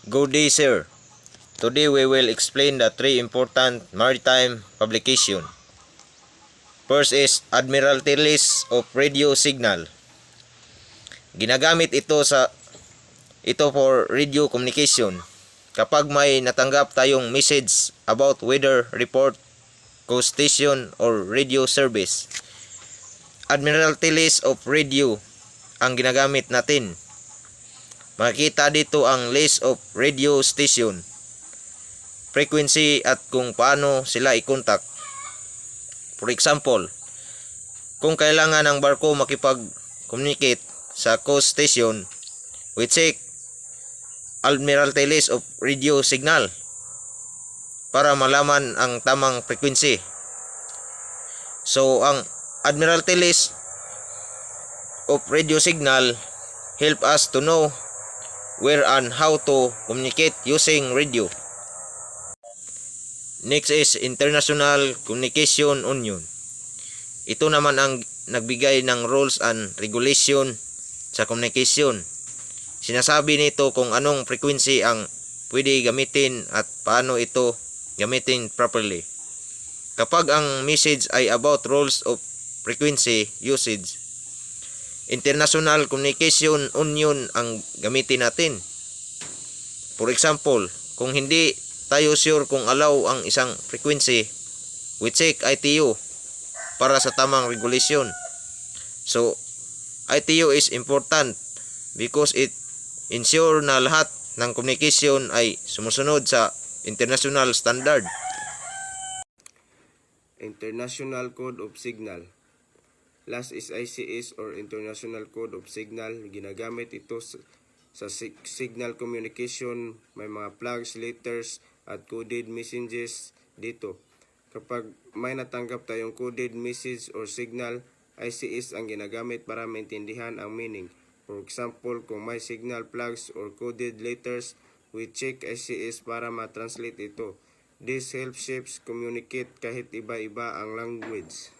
Good day, sir. Today we will explain the three important maritime publication. First is Admiralty List of Radio Signal. Ginagamit ito for radio communication. Kapag may natanggap tayong message about weather report, coast station or radio service, Admiralty List of Radio ang ginagamit natin. Makikita dito ang list of radio station, frequency at kung paano sila i-contact. For example, kung kailangan ng barko makipag-communicate sa coast station, we check Admiralty List of Radio Signal para malaman ang tamang frequency. So, ang Admiralty List of Radio Signal help us to know where and how to communicate using radio. Next is International Communication Union. Ito naman ang nagbigay ng rules and regulation sa communication. Sinasabi nito kung anong frequency ang pwede gamitin at paano ito gamitin properly. Kapag ang message ay about rules of frequency usage, International Communication Union ang gamitin natin. For example, kung hindi tayo sure kung allow ang isang frequency, we check ITU para sa tamang regulation. So, ITU is important because it ensure na lahat ng communication ay sumusunod sa international standard. International Code of Signal. Last is ICS or International Code of Signal. Ginagamit ito sa signal communication. May mga flags, letters at coded messages dito. Kapag may natanggap tayong coded message or signal, ICS ang ginagamit para maintindihan ang meaning. For example, kung may signal flags or coded letters, we check ICS para ma-translate ito. This helps ships communicate kahit iba-iba ang language.